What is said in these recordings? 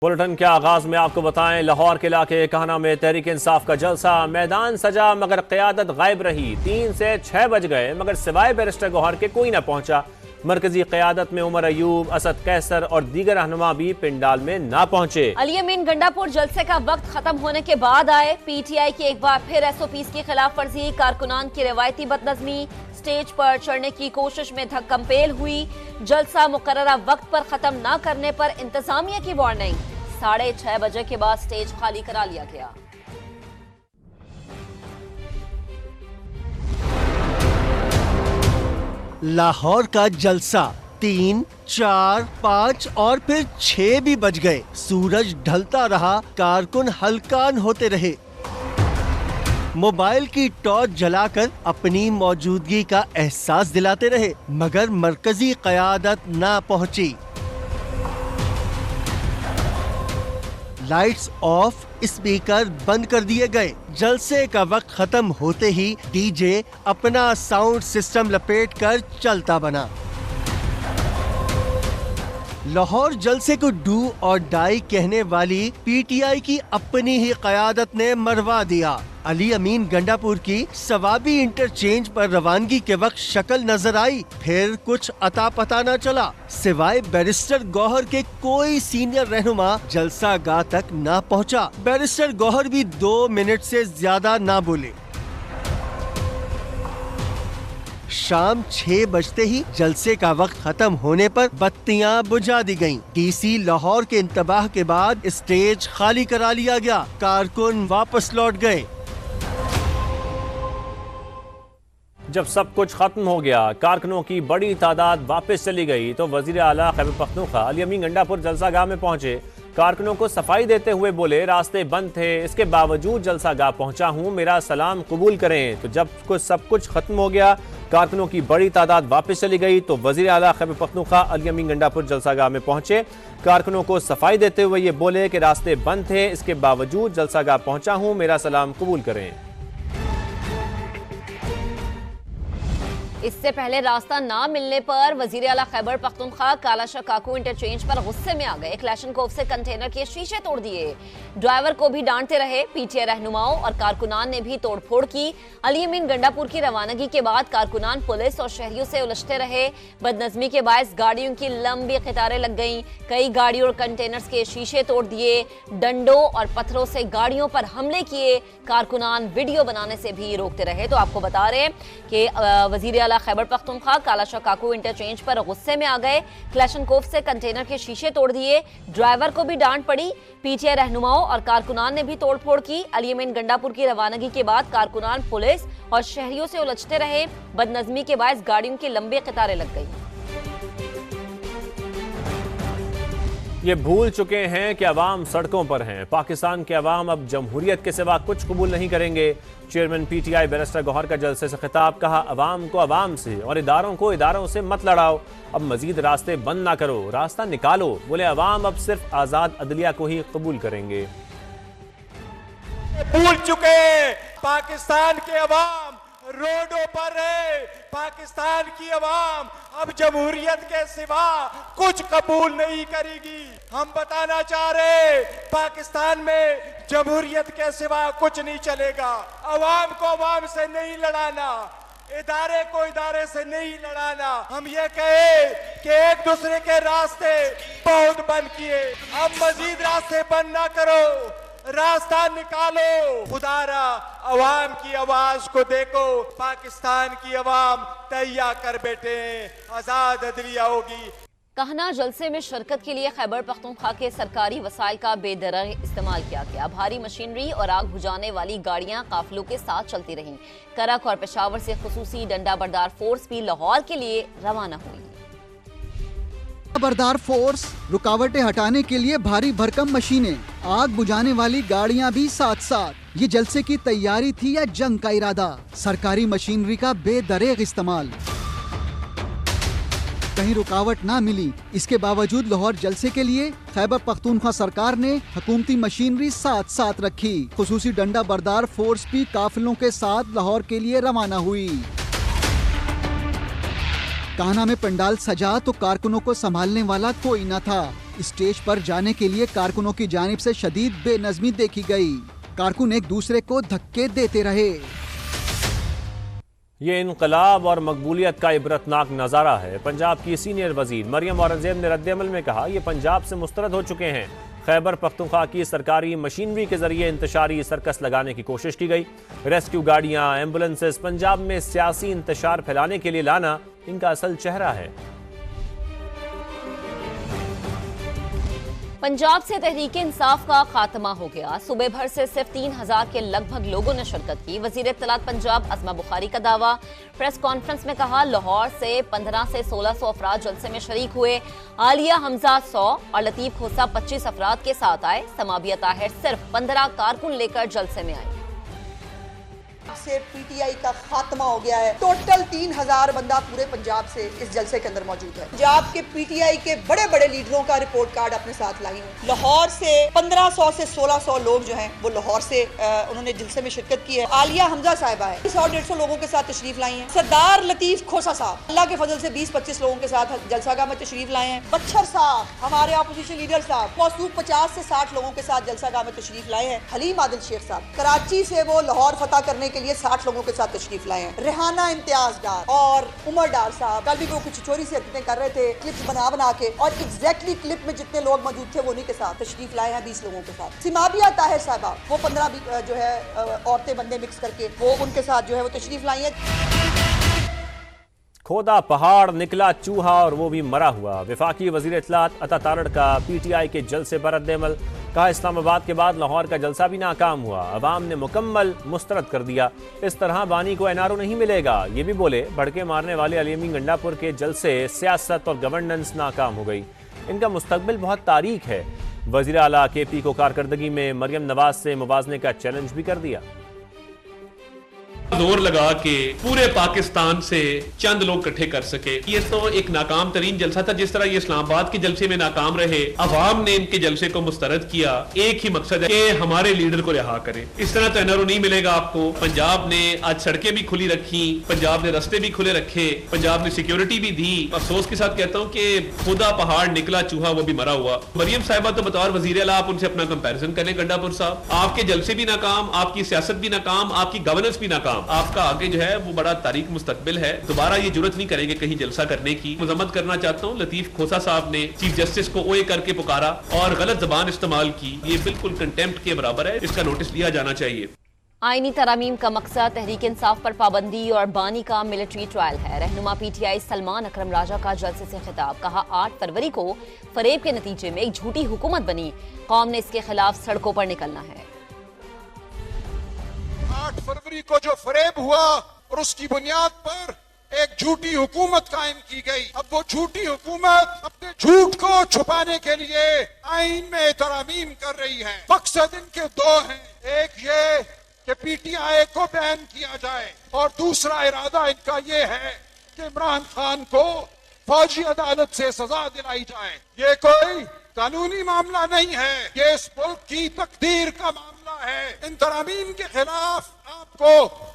Bulletin کے آغاز میں آپ کو بتائیں، لاہور کے علاقے کہنا میں تحریک انصاف کا جلسہ، میدان سجا مگر قیادت غائب رہی۔ 3 سے 6 بج گئے مگر سوائے بیرسٹر گوہر کے کوئی نہ پہنچا۔ مرکزی قیادت میں عمر ایوب، اسد قیصر اور دیگر رہنما بھی پنڈال میں نہ پہنچے۔ علی امین گنڈا پور جلسے کا وقت ختم ہونے کے بعد آئے۔ پی ٹی آئی کی ایک بار پھر ایس او پیز کی خلاف ورزی، کارکنان کی روایتی بد نظمی، سٹیج پر چڑھنے کی کوشش میں دھکم پیل ہوئی۔ جلسہ مقررہ وقت پر ختم نہ کرنے پر انتظامیہ کی وارننگ، 6:30 بجے کے بعد سٹیج خالی کرا لیا گیا۔ لاہور کا جلسہ 3، 4، 5 اور پھر 6 بھی بج گئے۔ سورج ڈھلتا رہا، کارکن ہلکان ہوتے رہے، موبائل کی ٹارچ جلا کر اپنی موجودگی کا احساس دلاتے رہے، مگر مرکزی قیادت نہ پہنچی۔ لائٹس آف، اسپیکر بند کر دیے گئے۔ جلسے کا وقت ختم ہوتے ہی ڈی جے اپنا ساؤنڈ سسٹم لپیٹ کر چلتا بنا۔ لاہور جلسے کو ڈو اور ڈائی کہنے والی پی ٹی آئی کی اپنی ہی قیادت نے مروا دیا۔ علی امین گنڈا پور کی ثوابی انٹرچینج پر روانگی کے وقت شکل نظر آئی، پھر کچھ عطا پتہ نہ چلا۔ سوائے بیرسٹر گوہر کے کوئی سینئر رہنما جلسہ گاہ تک نہ پہنچا۔ بیرسٹر گوہر بھی 2 منٹ سے زیادہ نہ بولے۔ شام 6 بجتے ہی جلسے کا وقت ختم ہونے پر بتیاں بجھا دی گئیں۔ ڈی سی لاہور کے انتباہ کے بعد اسٹیج خالی کرا لیا گیا، کارکن واپس لوٹ گئے۔ جب سب کچھ ختم ہو گیا، کارکنوں کی بڑی تعداد واپس چلی گئی تو وزیر اعلیٰ خیبر پختونخوا علی امین گنڈا پور جلسہ گاہ میں پہنچے۔ کارکنوں کو صفائی دیتے ہوئے بولے، راستے بند تھے، اس کے باوجود جلسہ گاہ پہنچا ہوں، میرا سلام قبول کریں۔ تو جب سب کچھ ختم ہو گیا، کارکنوں کی بڑی تعداد واپس چلی گئی تو وزیر اعلیٰ خیبر پختونخوا علی امین گنڈا پور جلسہ گاہ میں پہنچے۔ کارکنوں کو صفائی دیتے ہوئے یہ بولے کہ راستے بند تھے، اس کے باوجود جلسہ گاہ پہنچا ہوں، میرا سلام قبول کریں۔ اس سے پہلے راستہ نہ ملنے پر وزیر اعلیٰ خیبر پختونخوا کالاشاہ کاکو انٹرچینج پر غصے میں آ گئے۔ کلیشن کوف سے کنٹینر کے شیشے توڑ دیے، ڈرائیور کو بھی ڈانٹتے رہے۔ پی ٹی آئی رہنماؤں اور کارکنان نے بھی توڑ پھوڑ کی۔ علی امین گنڈا پور کی روانگی کے بعد کارکنان پولیس اور شہریوں سے الجھتے رہے۔ بد نظمی کے باعث گاڑیوں کی لمبی قطاریں لگ گئیں، کئی گاڑیوں اور کنٹینرز کے شیشے توڑ دیے، ڈنڈوں اور پتھروں سے گاڑیوں پر حملے کیے۔ کارکنان ویڈیو بنانے سے بھی روکتے رہے۔ تو آپ کو بتا رہے ہیں کہ وزیر اعلیٰ خیبر پختونخوا کالاشاہ کاکو انٹرچینج پر غصے میں آ گئے، کلیشن کوف سے کنٹینر کے شیشے توڑ دیے، ڈرائیور کو بھی ڈانٹ پڑی۔ پی ٹی آئی رہنماؤں اور کارکنان نے بھی توڑ پھوڑ کی۔ علی امین گنڈا پور کی روانگی کے بعد کارکنان پولیس اور شہریوں سے الجھتے رہے، بد نظمی کے باعث گاڑیوں کی لمبی قطاریں لگ گئیں۔ یہ بھول چکے ہیں کہ عوام سڑکوں پر ہیں۔ پاکستان کے عوام اب جمہوریت کے سوا کچھ قبول نہیں کریں گے۔ Chairman PTI barrister Gohar کا جلسے سے خطاب، کہا عوام کو عوام سے اور اداروں کو اداروں سے مت لڑاؤ، اب مزید راستے بند نہ کرو، راستہ نکالو۔ بولے عوام اب صرف آزاد عدلیہ کو ہی قبول کریں گے۔ بھول چکے ہیں، پاکستان کے عوام روڈوں پر ہے، پاکستان کی عوام اب جمہوریت کے سوا کچھ قبول نہیں کرے گی۔ ہم بتانا چاہ رہے پاکستان میں جمہوریت کے سوا کچھ نہیں چلے گا۔ عوام کو عوام سے نہیں لڑانا، ادارے کو ادارے سے نہیں لڑانا۔ ہم یہ کہے کہ ایک دوسرے کے راستے بہت بند کیے، اب مزید راستے بند نہ کرو، راستہ نکالو۔ خدا را عوام کی آواز کو دیکھو، پاکستان کی عوام تہیا کر بیٹھے ہیں، آزاد عدلیہ ہوگی۔ کہنا جلسے میں شرکت کے لیے خیبر پختونخوا کے سرکاری وسائل کا بے درنگ استعمال کیا گیا۔ بھاری مشینری اور آگ بجھانے والی گاڑیاں قافلوں کے ساتھ چلتی رہیں۔ کرک اور پشاور سے خصوصی ڈنڈا بردار فورس بھی لاہور کے لیے روانہ ہوئی۔ بردار فورس، رکاوٹیں ہٹانے کے لیے بھاری بھرکم مشینیں، آگ بجھانے والی گاڑیاں بھی ساتھ ساتھ۔ یہ جلسے کی تیاری تھی یا جنگ کا ارادہ؟ سرکاری مشینری کا بے دریغ استعمال، کہیں رکاوٹ نہ ملی۔ اس کے باوجود لاہور جلسے کے لیے خیبر پختونخوا سرکار نے حکومتی مشینری ساتھ ساتھ رکھی۔ خصوصی ڈنڈا بردار فورس بھی قافلوں کے ساتھ لاہور کے لیے روانہ ہوئی۔ کاہنا میں پنڈال سجا تو کارکنوں کو سنبھالنے والا کوئی نہ تھا۔ اسٹیج پر جانے کے لیے کارکنوں کی جانب سے شدید بے نظمی دیکھی گئی۔ کارکن ایک دوسرے کو دھکے دیتے رہے۔ یہ انقلاب اور مقبولیت کا عبرتناک نظارہ ہے۔ پنجاب کی سینئر وزیر مریم اورنگزیب نے رد عمل میں کہا یہ پنجاب سے مسترد ہو چکے ہیں۔ خیبر پختونخوا کی سرکاری مشینری کے ذریعے انتشاری سرکس لگانے کی کوشش کی گئی۔ ریسکیو گاڑیاں، ایمبولنسز پنجاب میں سیاسی انتشار پھیلانے کے لیے لانا ان کا اصل چہرہ ہے۔ پنجاب سے تحریک انصاف کا خاتمہ ہو گیا۔ صوبے بھر سے صرف 3000 کے لگ بھگ لوگوں نے شرکت کی۔ وزیر اطلاعات پنجاب عظمہ بخاری کا دعویٰ۔ پریس کانفرنس میں کہا لاہور سے 15 سے 1600 افراد جلسے میں شریک ہوئے۔ عالیہ حمزہ 100 اور لطیف کھوسہ 25 افراد کے ساتھ آئے۔ سمابیہ طاہر صرف 15 کارکن لے کر جلسے میں آئے۔ سے پی ٹی آئی کا خاتمہ ہو گیا ہے۔ ٹوٹل 3000 بندہ پورے پنجاب سے اس جلسے کے اندر موجود ہے۔ پنجاب کے پی ٹی آئی کے بڑے بڑے لیڈروں کا رپورٹ کارڈ اپنے ساتھ لائی ہوں۔ لاہور سے 1500 سے 1600 لوگ جو ہیں وہ لاہور سے انہوں نے جلسے میں شرکت کی ہے۔ عالیہ حمزہ صاحبہ ہے 100-150 لوگوں کے ساتھ تشریف لائی ہیں۔ سردار لطیف کھوسہ صاحب اللہ کے فضل سے 20-25 لوگوں کے ساتھ جلسہ گاہ میں تشریف لائے ہیں۔ بچر صاحب ہمارے اپوزیشن لیڈر صاحب موصوف 50 سے 60 لوگوں کے ساتھ جلسہ گاہ میں تشریف لائے ہیں۔ حلیم عادل شیخ صاحب کراچی سے وہ لاہور فتح کرنے کے لیے 60 لوگوں کے ساتھ تشریف لائے ہیں۔ ریحانہ امتیاز ڈار اور عمر ڈار صاحب کل بھی وہ کچھ چوری سے حرکتیں کر رہے تھے، کلپس بنا کے، اور ایگزیکٹلی کلپ میں جتنے لوگ موجود تھے وہ انہی کے ساتھ تشریف لائے ہیں 20 لوگوں کے ساتھ۔ سمابیہ طاہر صاحبہ وہ 15 جو ہے عورتیں بندے مکس کر کے وہ ان کے ساتھ جو ہے وہ تشریف لائی ہیں۔ کھودا پہاڑ نکلا چوہا اور وہ بھی مرا ہوا۔ وفاقی وزیر اطلاعات عطا تارڑ کا پی ٹی آئی کے جلسے پر رد عمل۔ کہا اسلام آباد کے بعد لاہور کا جلسہ بھی ناکام ہوا، عوام نے مکمل مسترد کر دیا۔ اس طرح بانی کو این آر او نہیں ملے گا۔ یہ بھی بولے بھڑکے مارنے والے علی امین گنڈا پور کے جلسے سیاست اور گورننس ناکام ہو گئی، ان کا مستقبل بہت تاریک ہے۔ وزیر اعلیٰ کے پی کو کارکردگی میں مریم نواز سے موازنے کا چیلنج بھی کر دیا۔ زور لگا کے پورے پاکستان سے چند لوگ اکٹھے کر سکے، یہ تو ایک ناکام ترین جلسہ تھا۔ جس طرح یہ اسلام آباد کے جلسے میں ناکام رہے، عوام نے ان کے جلسے کو مسترد کیا۔ ایک ہی مقصد ہے کہ ہمارے لیڈر کو رہا کریں۔ اس طرح تو این آر او نہیں ملے گا آپ کو۔ پنجاب نے آج سڑکیں بھی کھلی رکھی، پنجاب نے رستے بھی کھلے رکھے، پنجاب نے سیکیورٹی بھی دی۔ افسوس کے ساتھ کہتا ہوں کہ خدا پہاڑ نکلا چوہا وہ بھی مرا ہوا۔ مریم صاحبہ تو بطور وزیر اعلیٰ آپ ان سے اپنا کمپیریزن کریں گنڈا پور صاحب، آپ کے جلسے بھی ناکام، آپ کی سیاست بھی ناکام، آپ کی گورننس بھی ناکام، آپ کا آگے جو ہے وہ بڑا تاریک مستقبل ہے۔ دوبارہ یہ جرت نہیں کریں گے کہیں جلسہ کرنے کی۔ مذمت کرنا چاہتا ہوں لطیف کھوسہ صاحب نے چیف جسٹس کو اوے کر کے پکارا اور غلط زبان استعمال کی، یہ بالکل کنٹیمپٹ کے برابر ہے، اس کا نوٹس لیا جانا چاہیے۔ آئینی ترامیم کا مقصد تحریک انصاف پر پابندی اور بانی کا ملٹری ٹرائل ہے۔ رہنما پی ٹی آئی سلمان اکرم راجہ کا جلسے سے خطاب۔ کہا 8 فروری کو فریب کے نتیجے میں ایک جھوٹی حکومت بنی، قوم نے اس کے خلاف سڑکوں پر نکلنا ہے۔ 8 فروری کو جو فریب ہوا اور اس کی بنیاد پر ایک جھوٹی حکومت قائم کی گئی، اب وہ جھوٹی حکومت اپنے جھوٹ کو چھپانے کے لیے آئین میں ترامیم کر رہی ہے۔ مقصد ان کے 2 ہیں، ایک یہ کہ پی ٹی آئی کو بین کیا جائے، اور دوسرا ارادہ ان کا یہ ہے کہ عمران خان کو فوجی عدالت سے سزا دلائی جائے۔ یہ کوئی قانونی معاملہ نہیں ہے، یہ اس ملک کی تقدیر کا معاملہ ہے۔ ان ترامیم کے خلاف آپ کو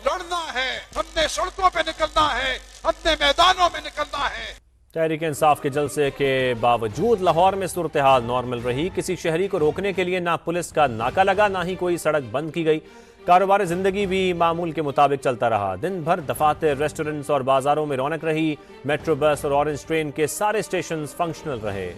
لڑنا ہے، ہم نے سڑکوں پہ نکلنا ہے، ہم نے میدانوں میں نکلنا ہے۔ تحریک انصاف کے جلسے کے باوجود لاہور میں صورتحال نارمل رہی۔ کسی شہری کو روکنے کے لیے نہ پولیس کا ناکہ لگا، نہ ہی کوئی سڑک بند کی گئی۔ کاروبار زندگی بھی معمول کے مطابق چلتا رہا۔ دن بھر دفاتر، ریسٹورنٹس اور بازاروں میں رونق رہی۔ میٹرو بس اور اورنج ٹرین کے سارے اسٹیشنز فنکشنل رہے۔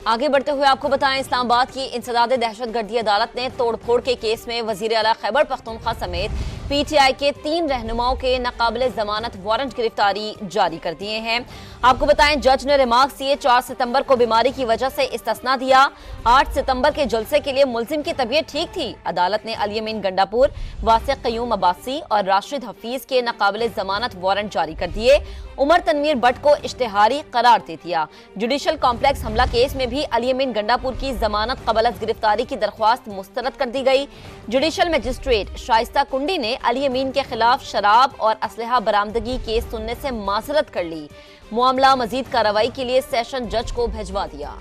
آگے بڑھتے ہوئے آپ کو بتائیں، اسلام آباد کی انسداد دہشت گردی عدالت نے توڑ پھوڑ کے کیس میں وزیر اعلیٰ خیبر پختونخوا سمیت پی ٹی آئی کے 3 رہنماؤں کے ناقابل ضمانت وارنٹ گرفتاری جاری کر دیے ہیں۔ آپ کو بتائیں جج نے ریمارکس دیے، 4 ستمبر کو بیماری کی وجہ سے استثنا دیا۔ 8 ستمبر کے جلسے کے لیے ملزم کی طبیعت ٹھیک تھی۔ عدالت نے علی امین گنڈا پور، واسق قیوم عباسی اور راشد حفیظ کے ناقابل ضمانت وارنٹ جاری کر دیے۔ عمر تنویر بٹ کو اشتہاری قرار دے دیا۔ جوڈیشل کمپلیکس حملہ کیس میں بھی علی امین گنڈا پور کی ضمانت قبل از گرفتاری کی درخواست مسترد کر دی گئی۔ جوڈیشل مجسٹریٹ شائستہ کنڈی نے علی امین کے خلاف شراب اور اسلحہ برآمدگی کیس سننے سے معذرت کر لی۔ معاملہ مزید کارروائی کے لیے سیشن جج کو بھجوا دیا۔